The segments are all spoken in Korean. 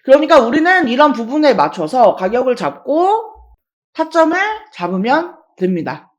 그러니까 우리는 이런 부분에 맞춰서 가격을 잡고 타점을 잡으면 됩니다.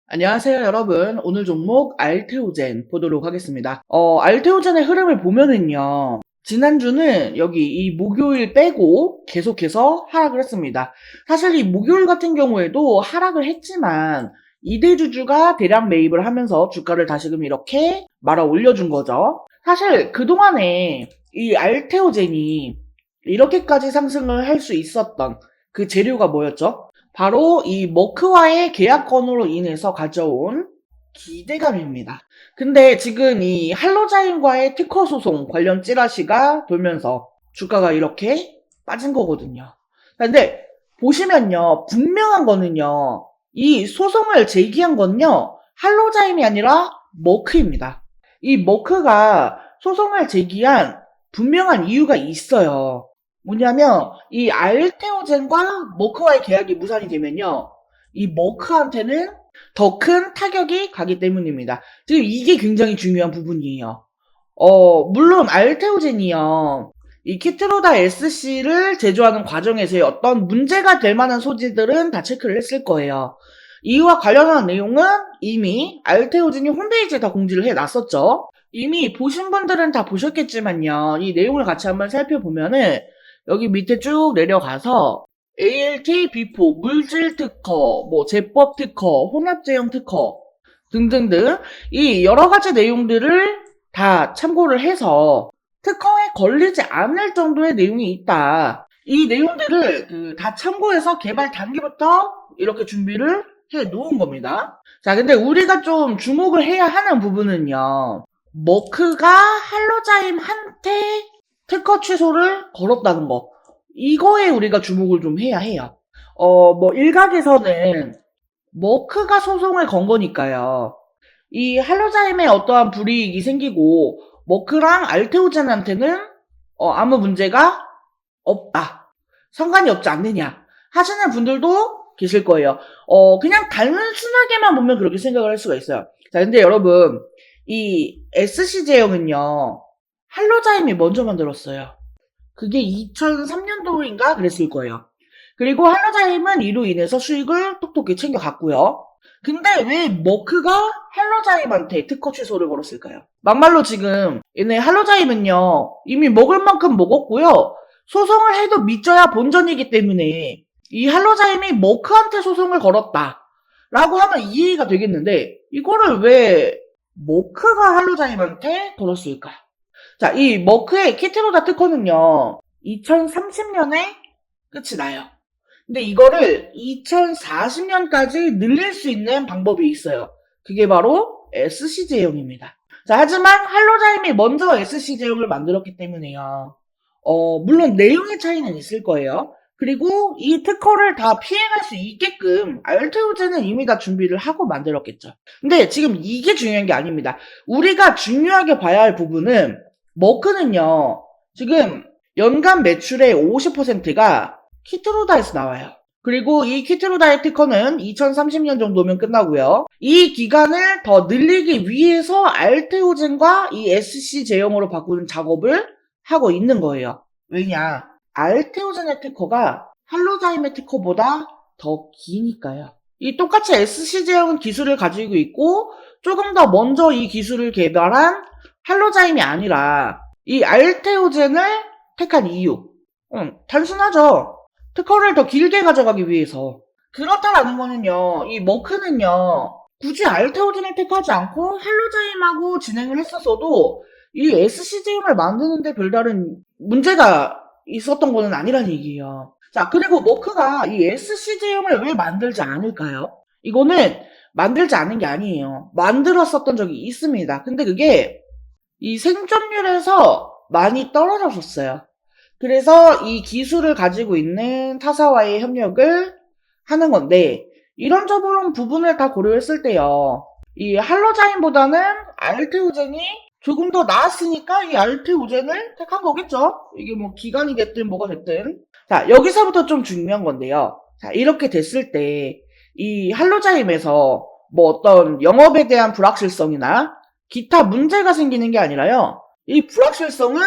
안녕하세요 여러분. 오늘 종목 알테오젠 보도록 하겠습니다. 알테오젠의 흐름을 보면은요. 지난주는 여기 이 목요일 빼고 계속해서 하락을 했습니다. 사실 이 목요일 같은 경우에도 하락을 했지만 이대주주가 대량 매입을 하면서 주가를 다시금 이렇게 말아 올려준 거죠. 사실 그동안에 이 알테오젠이 이렇게까지 상승을 할 수 있었던 그 재료가 뭐였죠? 바로 이 머크와의 계약 건으로 인해서 가져온 기대감입니다. 근데 지금 이 할로자인과의 특허 소송 관련 찌라시가 돌면서 주가가 이렇게 빠진 거거든요. 근데 보시면요, 분명한 거는요, 이 소송을 제기한 건요, 할로자임이 아니라 머크입니다. 이 머크가 소송을 제기한 분명한 이유가 있어요. 뭐냐면 이 알테오젠과 머크와의 계약이 무산이 되면요, 이 머크한테는 더 큰 타격이 가기 때문입니다. 지금 이게 굉장히 중요한 부분이에요. 물론 알테오젠이요, 이 키트로다 SC를 제조하는 과정에서의 어떤 문제가 될 만한 소지들은 다 체크를 했을 거예요. 이와 관련한 내용은 이미 알테오젠이 홈페이지에 다 공지를 해놨었죠. 이미 보신 분들은 다 보셨겠지만요, 이 내용을 같이 한번 살펴보면은 여기 밑에 쭉 내려가서 ALT 비포, 물질 특허, 제법 특허, 혼합 제형 특허 등등등 이 여러 가지 내용들을 다 참고를 해서 특허에 걸리지 않을 정도의 내용이 있다. 이 내용들을 다 참고해서 개발 단계부터 이렇게 준비를 해 놓은 겁니다. 자, 근데 우리가 좀 주목을 해야 하는 부분은요, 머크가 할로자임한테 특허 취소를 걸었다는 거. 이거에 우리가 주목을 좀 해야 해요. 일각에서는 머크가 소송을 건 거니까요. 이 할로자임에 어떠한 불이익이 생기고 머크랑 알테오젠한테는 아무 문제가 없다. 상관이 없지 않느냐 하시는 분들도 계실 거예요. 그냥 단순하게만 보면 그렇게 생각을 할 수가 있어요. 자, 근데 여러분, 이 SC 제형은요, 할로자임이 먼저 만들었어요. 그게 2003년도인가 그랬을 거예요. 그리고 할로자임은 이로 인해서 수익을 톡톡히 챙겨갔고요. 근데 왜 머크가 할로자임한테 특허 취소를 걸었을까요? 막말로 지금 얘네 할로자임은요, 이미 먹을 만큼 먹었고요. 소송을 해도 믿져야 본전이기 때문에 이 할로자임이 머크한테 소송을 걸었다 라고 하면 이해가 되겠는데, 이거를 왜 머크가 할로자임한테 걸었을까? 자, 이 머크의 키트로다 특허는요, 2030년에 끝이 나요. 근데 이거를 2040년까지 늘릴 수 있는 방법이 있어요. 그게 바로 SC 제형입니다. 자, 하지만 할로자임이 먼저 SC 제형을 만들었기 때문에요. 물론 내용의 차이는 있을 거예요. 그리고 이 특허를 다 피해갈 수 있게끔 알테오젠은 이미 다 준비를 하고 만들었겠죠. 근데 지금 이게 중요한 게 아닙니다. 우리가 중요하게 봐야 할 부분은 머크는요, 지금 연간 매출의 50%가 키트로다에서 나와요. 그리고 이 키트로다의 특허는 2030년 정도면 끝나고요. 이 기간을 더 늘리기 위해서 알테오젠과 이 SC 제형으로 바꾸는 작업을 하고 있는 거예요. 왜냐? 알테오젠의 특허가 할로자임의 특허보다 더 기니까요. 이 똑같이 SC 제형은 기술을 가지고 있고 조금 더 먼저 이 기술을 개발한 할로자임이 아니라 이 알테오젠을 택한 이유. 단순하죠. 특허를 더 길게 가져가기 위해서. 그렇다라는 거는요, 이 머크는요, 굳이 알테오젠을 택하지 않고 할로자임하고 진행을 했었어도 이 SC제형을 만드는데 별다른 문제가 있었던 거는 아니란 얘기예요. 자, 그리고 머크가 이 SC제형을 왜 만들지 않을까요? 이거는 만들지 않은 게 아니에요. 만들었었던 적이 있습니다. 근데 그게 이 생존율에서 많이 떨어졌었어요. 그래서 이 기술을 가지고 있는 타사와의 협력을 하는 건데, 이런저런 부분을 다 고려했을 때요, 이 할로자임보다는 알테오젠이 조금 더 나았으니까 이 알테오젠을 택한 거겠죠? 이게 기간이 됐든 뭐가 됐든. 자, 여기서부터 좀 중요한 건데요. 자, 이렇게 됐을 때 이 할로자임에서 어떤 영업에 대한 불확실성이나 기타 문제가 생기는 게 아니라요, 이 불확실성은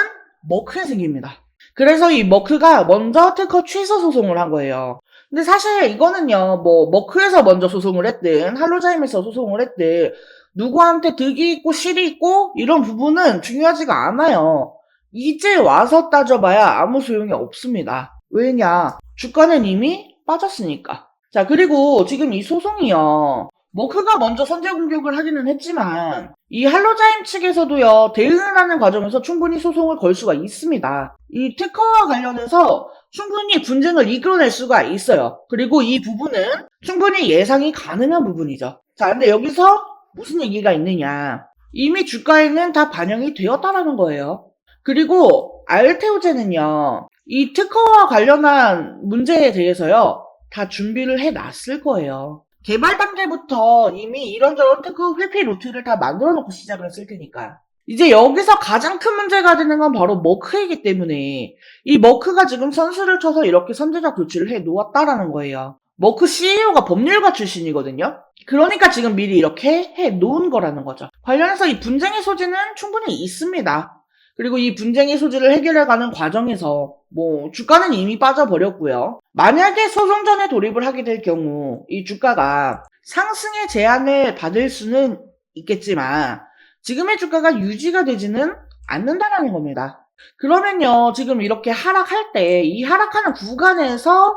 머크에 생깁니다. 그래서 이 머크가 먼저 특허 취소 소송을 한 거예요. 근데 사실 이거는요, 뭐 머크에서 먼저 소송을 했든 할로자임에서 소송을 했든 누구한테 득이 있고 실이 있고 이런 부분은 중요하지가 않아요. 이제 와서 따져봐야 아무 소용이 없습니다. 왜냐? 주가는 이미 빠졌으니까. 자, 그리고 지금 이 소송이요. 머크가 먼저 선제 공격을 하기는 했지만 이 할로자임 측에서도요, 대응을 하는 과정에서 충분히 소송을 걸 수가 있습니다. 이 특허와 관련해서 충분히 분쟁을 이끌어낼 수가 있어요. 그리고 이 부분은 충분히 예상이 가능한 부분이죠. 자, 근데 여기서 무슨 얘기가 있느냐. 이미 주가에는 다 반영이 되었다라는 거예요. 그리고 알테오제는요, 이 특허와 관련한 문제에 대해서요, 다 준비를 해놨을 거예요. 개발 단계부터 이미 이런저런 특허 회피 루트를 다 만들어 놓고 시작을 했을 테니까. 이제 여기서 가장 큰 문제가 되는 건 바로 머크이기 때문에 이 머크가 지금 선수를 쳐서 이렇게 선제적 조치를 해 놓았다라는 거예요. 머크 CEO가 법률가 출신이거든요. 그러니까 지금 미리 이렇게 해 놓은 거라는 거죠. 관련해서 이 분쟁의 소지는 충분히 있습니다. 그리고 이 분쟁의 소지를 해결해가는 과정에서 뭐 주가는 이미 빠져버렸고요. 만약에 소송 전에 돌입을 하게 될 경우 이 주가가 상승의 제한을 받을 수는 있겠지만 지금의 주가가 유지가 되지는 않는다는 겁니다. 그러면요, 지금 이렇게 하락할 때 이 하락하는 구간에서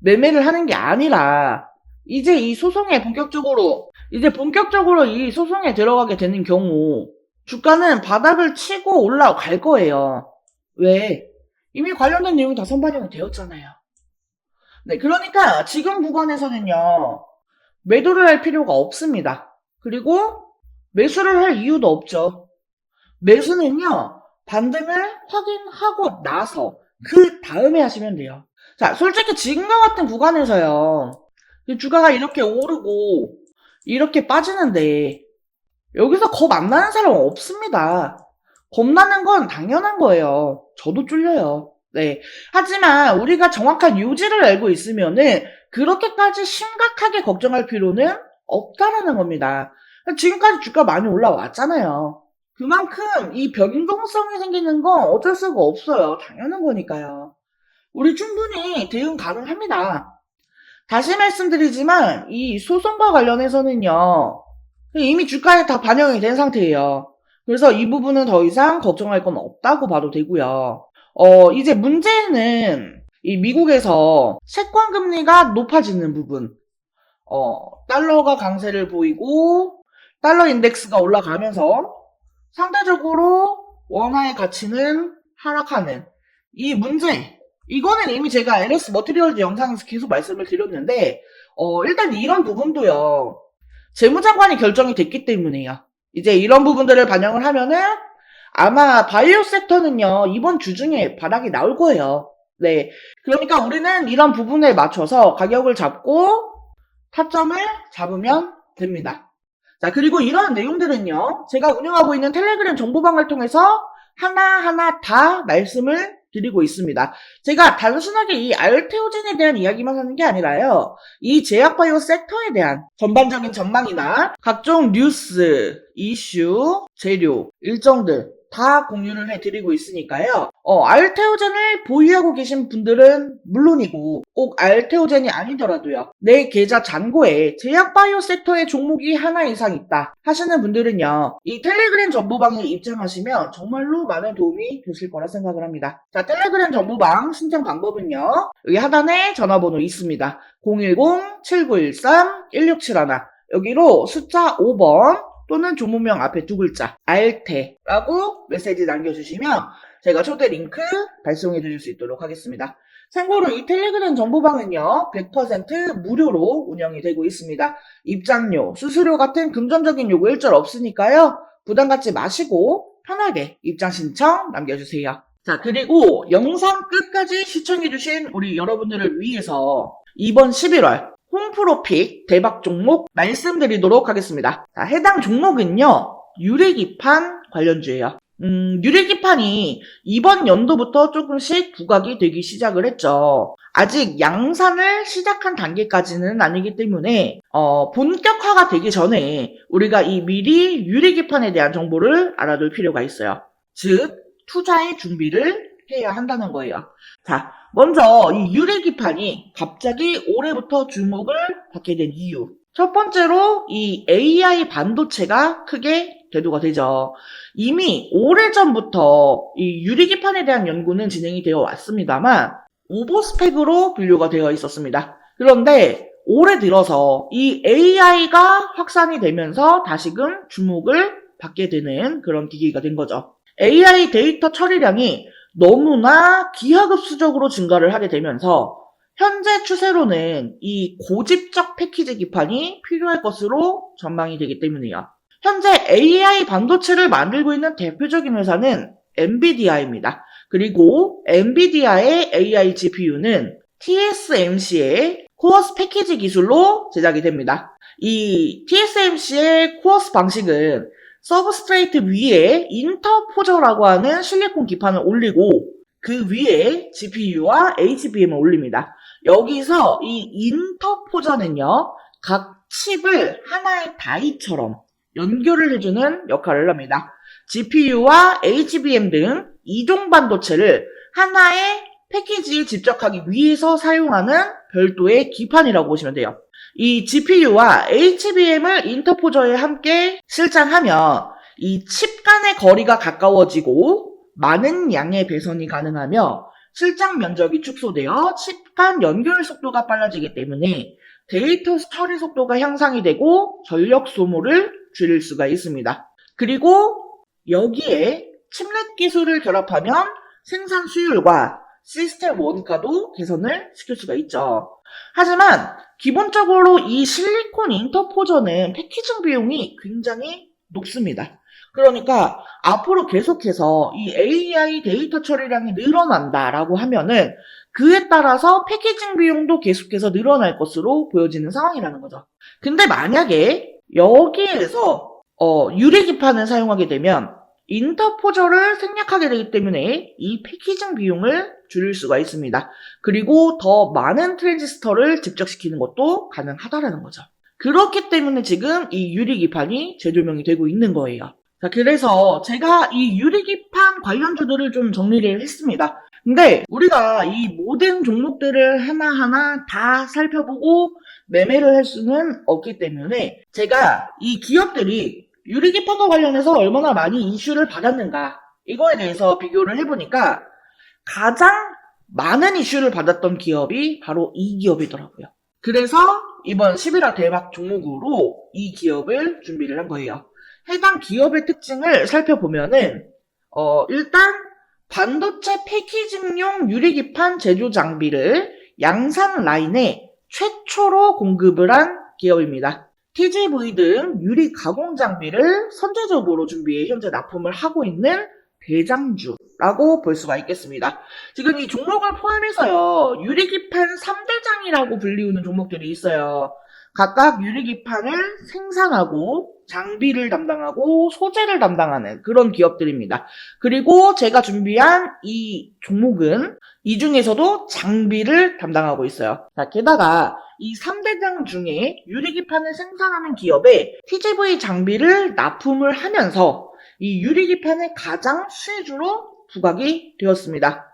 매매를 하는 게 아니라 이제 이 소송에 본격적으로 이 소송에 들어가게 되는 경우 주가는 바닥을 치고 올라갈 거예요. 왜? 이미 관련된 내용이 다 선반영이 되었잖아요. 네, 그러니까 지금 구간에서는요, 매도를 할 필요가 없습니다. 그리고 매수를 할 이유도 없죠. 매수는요, 반등을 확인하고 나서 그 다음에 하시면 돼요. 자, 솔직히 지금과 같은 구간에서요, 주가가 이렇게 오르고 이렇게 빠지는데 여기서 겁 안 나는 사람은 없습니다. 겁나는 건 당연한 거예요. 저도 쫄려요. 네. 하지만 우리가 정확한 요지를 알고 있으면은 그렇게까지 심각하게 걱정할 필요는 없다라는 겁니다. 지금까지 주가 많이 올라왔잖아요. 그만큼 이 변동성이 생기는 건 어쩔 수가 없어요. 당연한 거니까요. 우리 충분히 대응 가능합니다. 다시 말씀드리지만 이 소송과 관련해서는요. 이미 주가에 다 반영이 된 상태예요. 그래서 이 부분은 더 이상 걱정할 건 없다고 봐도 되고요. 이제 문제는 이 미국에서 채권 금리가 높아지는 부분. 달러가 강세를 보이고 달러 인덱스가 올라가면서 상대적으로 원화의 가치는 하락하는 이 문제. 이거는 이미 제가 LS 머티리얼즈 영상에서 계속 말씀을 드렸는데 일단 이런 부분도요. 재무장관이 결정이 됐기 때문에요. 이제 이런 부분들을 반영을 하면은 아마 바이오 섹터는요, 이번 주 중에 바닥이 나올 거예요. 네. 그러니까 우리는 이런 부분에 맞춰서 가격을 잡고 타점을 잡으면 됩니다. 자, 그리고 이런 내용들은요, 제가 운영하고 있는 텔레그램 정보방을 통해서 하나하나 다 말씀을 드리고 있습니다. 제가 단순하게 이 알테오젠에 대한 이야기만 하는 게 아니라요. 이 제약바이오 섹터에 대한 전반적인 전망이나 각종 뉴스, 이슈, 재료, 일정들 다 공유를 해드리고 있으니까요. 알테오젠을 보유하고 계신 분들은 물론이고 꼭 알테오젠이 아니더라도요. 내 계좌 잔고에 제약바이오 섹터의 종목이 하나 이상 있다 하시는 분들은요. 이 텔레그램 정보방에 입장하시면 정말로 많은 도움이 되실 거라 생각을 합니다. 자, 텔레그램 정보방 신청 방법은요. 여기 하단에 전화번호 있습니다. 010-7913-1671 여기로 숫자 5번 또는 조문명 앞에 두 글자 알테라고 메시지 남겨주시면 제가 초대 링크 발송해 드릴 수 있도록 하겠습니다. 참고로 이 텔레그램 정보방은요 100% 무료로 운영이 되고 있습니다. 입장료, 수수료 같은 금전적인 요구 일절 없으니까요 부담 갖지 마시고 편하게 입장 신청 남겨주세요. 자, 그리고 영상 끝까지 시청해주신 우리 여러분들을 위해서 이번 11월 홈프로픽 대박 종목 말씀드리도록 하겠습니다. 자, 해당 종목은요, 유리기판 관련주예요. 유리기판이 이번 연도부터 조금씩 부각이 되기 시작을 했죠. 아직 양산을 시작한 단계까지는 아니기 때문에 본격화가 되기 전에 우리가 이 미리 유리기판에 대한 정보를 알아둘 필요가 있어요. 즉 투자의 준비를 해야 한다는 거예요. 자, 먼저 이 유리기판이 갑자기 올해부터 주목을 받게 된 이유. 첫 번째로 이 AI 반도체가 크게 대두가 되죠. 이미 오래전부터 이 유리기판에 대한 연구는 진행이 되어 왔습니다만 오버스펙으로 분류가 되어 있었습니다. 그런데 올해 들어서 이 AI가 확산이 되면서 다시금 주목을 받게 되는 그런 기기가 된 거죠. AI 데이터 처리량이 너무나 기하급수적으로 증가를 하게 되면서 현재 추세로는 이 고집적 패키지 기판이 필요할 것으로 전망이 되기 때문이에요. 현재 AI 반도체를 만들고 있는 대표적인 회사는 엔비디아입니다. 그리고 엔비디아의 AI GPU는 TSMC의 코어스 패키지 기술로 제작이 됩니다. 이 TSMC의 코어스 방식은 서브스트레이트 위에 인터포저라고 하는 실리콘 기판을 올리고 그 위에 GPU와 HBM을 올립니다. 여기서 이 인터포저는요, 각 칩을 하나의 다이처럼 연결을 해주는 역할을 합니다. GPU와 HBM 등 이종 반도체를 하나의 패키지에 집적하기 위해서 사용하는 별도의 기판이라고 보시면 돼요. 이 GPU와 HBM을 인터포저에 함께 실장하면 이 칩 간의 거리가 가까워지고 많은 양의 배선이 가능하며 실장 면적이 축소되어 칩 간 연결 속도가 빨라지기 때문에 데이터 처리 속도가 향상이 되고 전력 소모를 줄일 수가 있습니다. 그리고 여기에 칩넷 기술을 결합하면 생산 수율과 시스템 원가도 개선을 시킬 수가 있죠. 하지만 기본적으로 이 실리콘 인터포저는 패키징 비용이 굉장히 높습니다. 그러니까 앞으로 계속해서 이 AI 데이터 처리량이 늘어난다라고 하면은 그에 따라서 패키징 비용도 계속해서 늘어날 것으로 보여지는 상황이라는 거죠. 근데 만약에 여기에서 유리기판을 사용하게 되면 인터포저를 생략하게 되기 때문에 이 패키징 비용을 줄일 수가 있습니다. 그리고 더 많은 트랜지스터를 집적시키는 것도 가능하다라는 거죠. 그렇기 때문에 지금 이 유리기판이 재조명이 되고 있는 거예요. 자, 그래서 제가 이 유리기판 관련주들을 좀 정리를 했습니다. 근데 우리가 이 모든 종목들을 하나하나 다 살펴보고 매매를 할 수는 없기 때문에 제가 이 기업들이 유리기판과 관련해서 얼마나 많이 이슈를 받았는가 이거에 대해서 비교를 해보니까 가장 많은 이슈를 받았던 기업이 바로 이 기업이더라고요. 그래서 이번 11화 대박 종목으로 이 기업을 준비를 한 거예요. 해당 기업의 특징을 살펴보면은 일단 반도체 패키징용 유리기판 제조 장비를 양산 라인에 최초로 공급을 한 기업입니다. TGV 등 유리 가공 장비를 선제적으로 준비해 현재 납품을 하고 있는 대장주라고 볼 수가 있겠습니다. 지금 이 종목을 포함해서요, 유리기판 3대장이라고 불리우는 종목들이 있어요. 각각 유리기판을 생산하고 장비를 담당하고 소재를 담당하는 그런 기업들입니다. 그리고 제가 준비한 이 종목은 이 중에서도 장비를 담당하고 있어요. 자, 게다가 이 3대장 중에 유리기판을 생산하는 기업에 TGV 장비를 납품을 하면서 이 유리기판의 가장 수혜주로 부각이 되었습니다.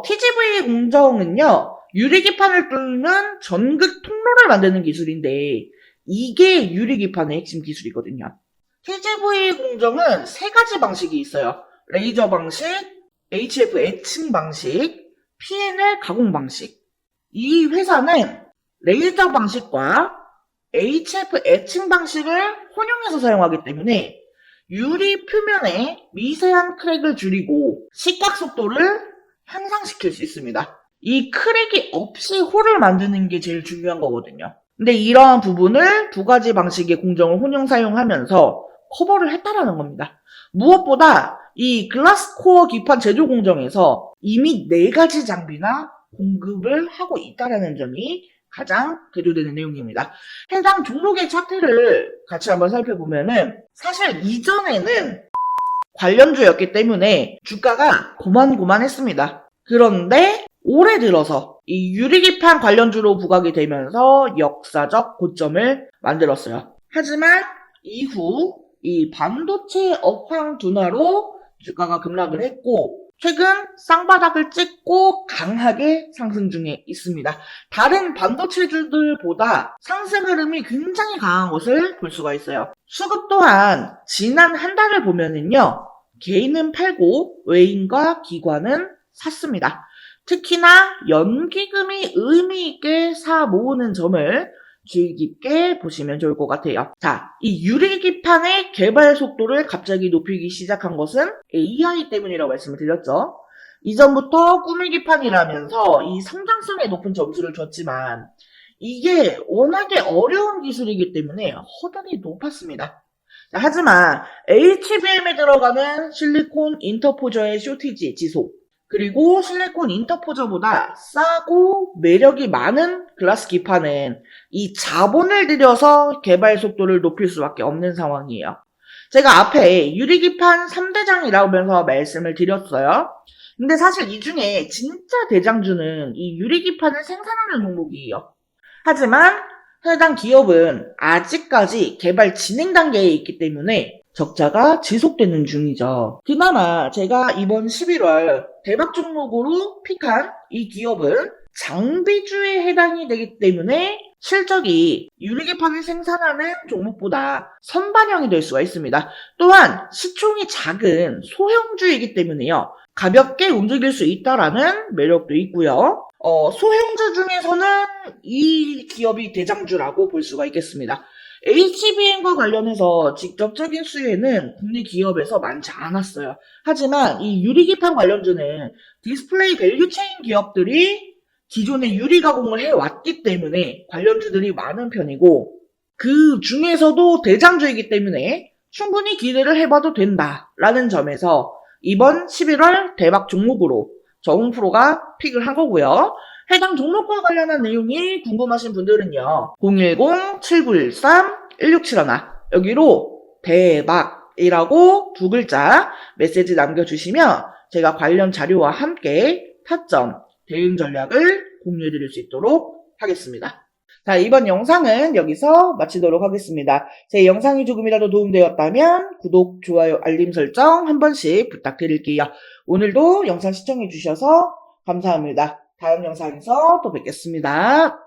TGV 공정은요, 유리기판을 뚫는 전극 통로를 만드는 기술인데 이게 유리기판의 핵심 기술이거든요. TGV 공정은 세 가지 방식이 있어요. 레이저 방식, HF 애칭 방식, PNL 가공 방식. 이 회사는 레이저 방식과 HF 애칭 방식을 혼용해서 사용하기 때문에 유리 표면에 미세한 크랙을 줄이고 식각 속도를 향상시킬 수 있습니다. 이 크랙이 없이 홀을 만드는 게 제일 중요한 거거든요. 근데 이러한 부분을 두 가지 방식의 공정을 혼용 사용하면서 커버를 했다라는 겁니다. 무엇보다 이 글라스코어 기판 제조 공정에서 이미 4가지 장비나 공급을 하고 있다라는 점이 가장 대조되는 내용입니다. 해당 종목의 차트를 같이 한번 살펴보면은 사실 이전에는 관련주였기 때문에 주가가 고만고만했습니다. 그런데 올해 들어서 이 유리기판 관련주로 부각이 되면서 역사적 고점을 만들었어요. 하지만 이후 이 반도체 업황 둔화로 주가가 급락을 했고 최근 쌍바닥을 찍고 강하게 상승 중에 있습니다. 다른 반도체들보다 상승 흐름이 굉장히 강한 것을 볼 수가 있어요. 수급 또한 지난 한 달을 보면은요, 개인은 팔고 외인과 기관은 샀습니다. 특히나 연기금이 의미 있게 사 모으는 점을 주의 깊게 보시면 좋을 것 같아요. 자, 이 유리기판의 개발 속도를 갑자기 높이기 시작한 것은 AI 때문이라고 말씀을 드렸죠. 이전부터 꾸미기판이라면서 이 성장성에 높은 점수를 줬지만 이게 워낙에 어려운 기술이기 때문에 허들이 높았습니다. 자, 하지만 HBM에 들어가는 실리콘 인터포저의 쇼티지 지속, 그리고 실리콘 인터포저보다 싸고 매력이 많은 글라스 기판은 이 자본을 들여서 개발 속도를 높일 수밖에 없는 상황이에요. 제가 앞에 유리기판 3대장이라면서 말씀을 드렸어요. 근데 사실 이 중에 진짜 대장주는 이 유리기판을 생산하는 종목이에요. 하지만 해당 기업은 아직까지 개발 진행 단계에 있기 때문에 적자가 지속되는 중이죠. 그나마 제가 이번 11월 대박 종목으로 픽한 이 기업은 장비주에 해당이 되기 때문에 실적이 유리기판을 생산하는 종목보다 선반영이 될 수가 있습니다. 또한 시총이 작은 소형주이기 때문에요. 가볍게 움직일 수 있다라는 매력도 있고요. 소형주 중에서는 이 기업이 대장주라고 볼 수가 있겠습니다. HBM과 관련해서 직접적인 수혜는 국내 기업에서 많지 않았어요. 하지만 이 유리기판 관련주는 디스플레이 밸류체인 기업들이 기존에 유리 가공을 해왔기 때문에 관련주들이 많은 편이고, 그 중에서도 대장주이기 때문에 충분히 기대를 해봐도 된다라는 점에서 이번 11월 대박 종목으로 정프로가 픽을 한 거고요. 해당 종목과 관련한 내용이 궁금하신 분들은요, 010-7913-1671 여기로 대박이라고 두 글자 메시지 남겨주시면 제가 관련 자료와 함께 타점, 대응 전략을 공유해드릴 수 있도록 하겠습니다. 자, 이번 영상은 여기서 마치도록 하겠습니다. 제 영상이 조금이라도 도움되었다면 구독, 좋아요, 알림 설정 한 번씩 부탁드릴게요. 오늘도 영상 시청해주셔서 감사합니다. 다음 영상에서 또 뵙겠습니다.